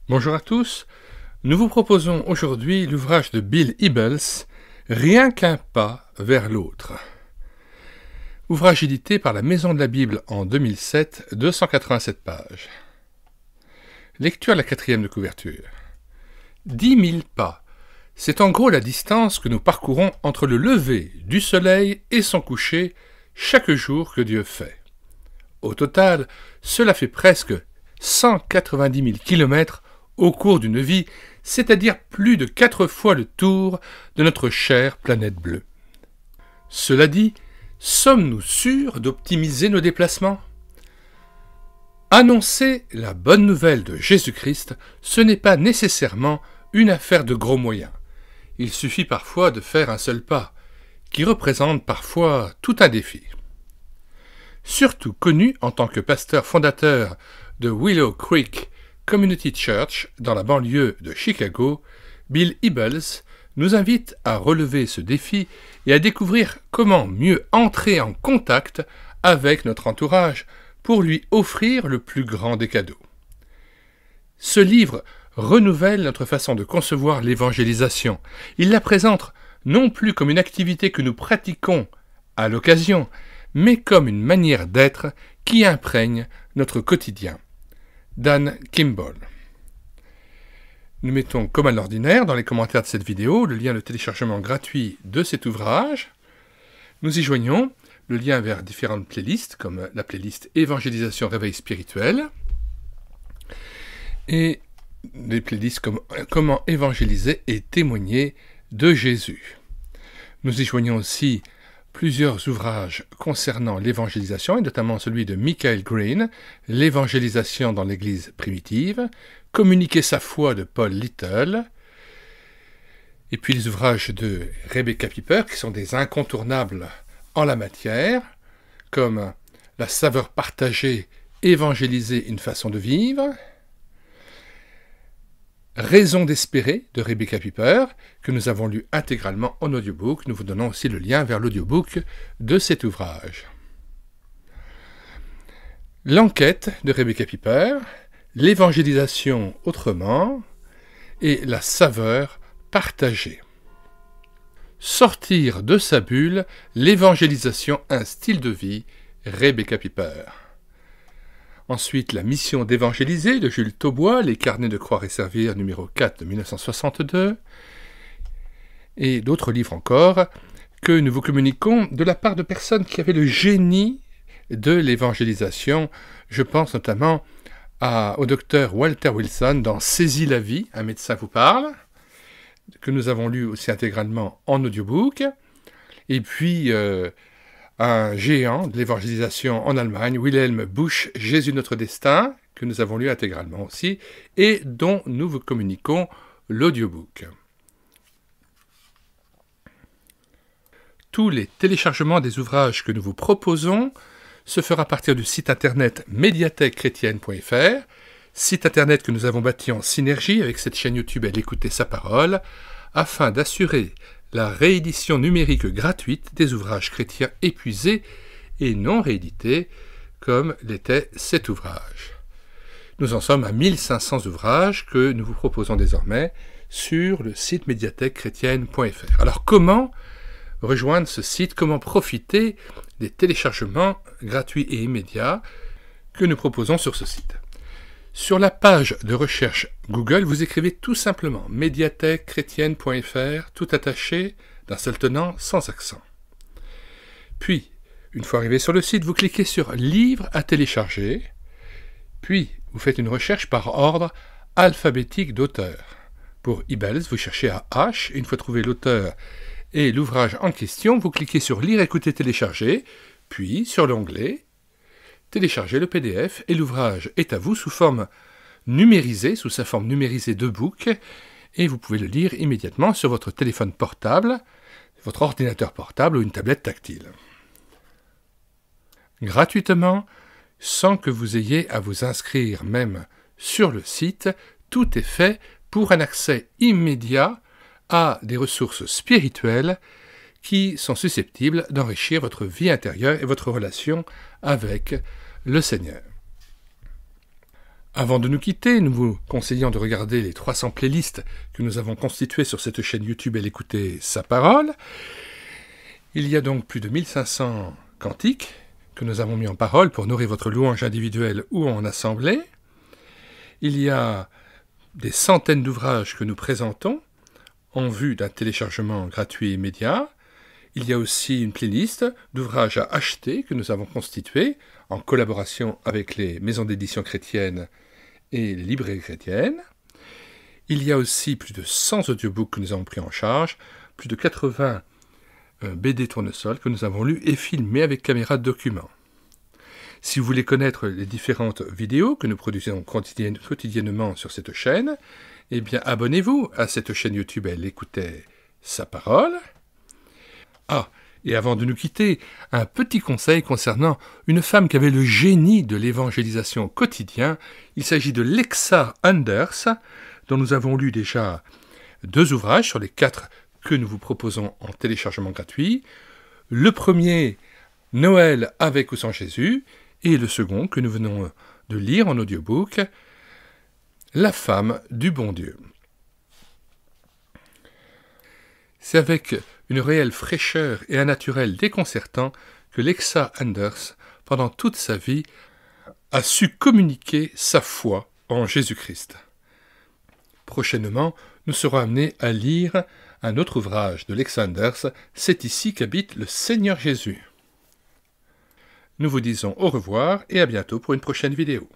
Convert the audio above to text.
Bonjour à tous, nous vous proposons aujourd'hui l'ouvrage de Bill Hybels, Rien qu'un pas vers l'autre. Ouvrage édité par la Maison de la Bible en 2007, 287 pages. Lecture à la 4e de couverture. 10 000 pas, c'est en gros la distance que nous parcourons entre le lever du soleil et son coucher chaque jour que Dieu fait. Au total, cela fait presque 190 000 kilomètres au cours d'une vie, c'est-à-dire plus de 4 fois le tour de notre chère planète bleue. Cela dit, sommes-nous sûrs d'optimiser nos déplacements ? Annoncer la bonne nouvelle de Jésus-Christ, ce n'est pas nécessairement une affaire de gros moyens. Il suffit parfois de faire un seul pas, qui représente parfois tout un défi. Surtout connu en tant que pasteur fondateur de Willow Creek Community Church dans la banlieue de Chicago, Bill Hybels nous invite à relever ce défi et à découvrir comment mieux entrer en contact avec notre entourage pour lui offrir le plus grand des cadeaux. Ce livre renouvelle notre façon de concevoir l'évangélisation. Il la présente non plus comme une activité que nous pratiquons à l'occasion, mais comme une manière d'être qui imprègne notre quotidien. Dan Kimball. Nous mettons, comme à l'ordinaire, dans les commentaires de cette vidéo, le lien de téléchargement gratuit de cet ouvrage. Nous y joignons le lien vers différentes playlists, comme la playlist Évangélisation Réveil Spirituel, et des playlists comme Comment évangéliser et témoigner de Jésus. Nous y joignons aussi plusieurs ouvrages concernant l'évangélisation, et notamment celui de Michael Green, L'évangélisation dans l'Église primitive, Communiquer sa foi de Paul Little, et puis les ouvrages de Rebecca Piper, qui sont des incontournables en la matière, comme La saveur partagée, évangéliser une façon de vivre, Raison d'espérer de Rebecca Piper, que nous avons lu intégralement en audiobook. Nous vous donnons aussi le lien vers l'audiobook de cet ouvrage. L'enquête de Rebecca Piper, l'évangélisation autrement et la saveur partagée. Sortir de sa bulle, l'évangélisation, un style de vie, Rebecca Piper. Ensuite, La mission d'évangéliser de Jules Taubois, Les carnets de croire et servir, numéro 4 de 1962, et d'autres livres encore que nous vous communiquons de la part de personnes qui avaient le génie de l'évangélisation. Je pense notamment au docteur Walter Wilson dans Saisis la vie, un médecin vous parle, que nous avons lu aussi intégralement en audiobook, et puis un géant de l'évangélisation en Allemagne, Wilhelm Busch, Jésus notre destin, que nous avons lu intégralement aussi, et dont nous vous communiquons l'audiobook. Tous les téléchargements des ouvrages que nous vous proposons se fera à partir du site internet médiathèquechrétienne.fr, site internet que nous avons bâti en synergie avec cette chaîne YouTube Elle écouter sa parole, afin d'assurer la réédition numérique gratuite des ouvrages chrétiens épuisés et non réédités, comme l'était cet ouvrage. Nous en sommes à 1500 ouvrages que nous vous proposons désormais sur le site médiathèquechrétienne.fr. Alors comment rejoindre ce site, comment profiter des téléchargements gratuits et immédiats que nous proposons sur ce site? Sur la page de recherche Google, vous écrivez tout simplement médiathèquechrétienne.fr, tout attaché, d'un seul tenant, sans accent. Puis, une fois arrivé sur le site, vous cliquez sur Livres à télécharger, puis vous faites une recherche par ordre alphabétique d'auteur. Pour Hybels, vous cherchez à H, une fois trouvé l'auteur et l'ouvrage en question, vous cliquez sur Lire, écouter, télécharger, puis sur l'onglet Télécharger le PDF, et l'ouvrage est à vous sous forme numérisée, sous sa forme numérisée de book, et vous pouvez le lire immédiatement sur votre téléphone portable, votre ordinateur portable ou une tablette tactile. Gratuitement, sans que vous ayez à vous inscrire même sur le site, tout est fait pour un accès immédiat à des ressources spirituelles qui sont susceptibles d'enrichir votre vie intérieure et votre relation avec le Seigneur. Avant de nous quitter, nous vous conseillons de regarder les 300 playlists que nous avons constituées sur cette chaîne YouTube et l'écouter sa parole. Il y a donc plus de 1500 cantiques que nous avons mis en parole pour nourrir votre louange individuelle ou en assemblée. Il y a des centaines d'ouvrages que nous présentons en vue d'un téléchargement gratuit et immédiat. Il y a aussi une playlist d'ouvrages à acheter que nous avons constitués en collaboration avec les maisons d'édition chrétiennes et les librairies chrétiennes. Il y a aussi plus de 100 audiobooks que nous avons pris en charge, plus de 80 BD tournesol que nous avons lus et filmés avec caméra de document. Si vous voulez connaître les différentes vidéos que nous produisons quotidiennement sur cette chaîne, eh bien abonnez-vous à cette chaîne YouTube Elle écoutait sa parole. Ah, et avant de nous quitter, un petit conseil concernant une femme qui avait le génie de l'évangélisation au quotidien. Il s'agit de Lexa Anders, dont nous avons lu déjà 2 ouvrages sur les 4 que nous vous proposons en téléchargement gratuit. Le premier, Noël avec ou sans Jésus, et le second que nous venons de lire en audiobook, La femme du bon Dieu. C'est avec une réelle fraîcheur et un naturel déconcertant que Lexa Anders, pendant toute sa vie, a su communiquer sa foi en Jésus-Christ. Prochainement, nous serons amenés à lire un autre ouvrage de Lexa Anders, C'est ici qu'habite le Seigneur Jésus. Nous vous disons au revoir et à bientôt pour une prochaine vidéo.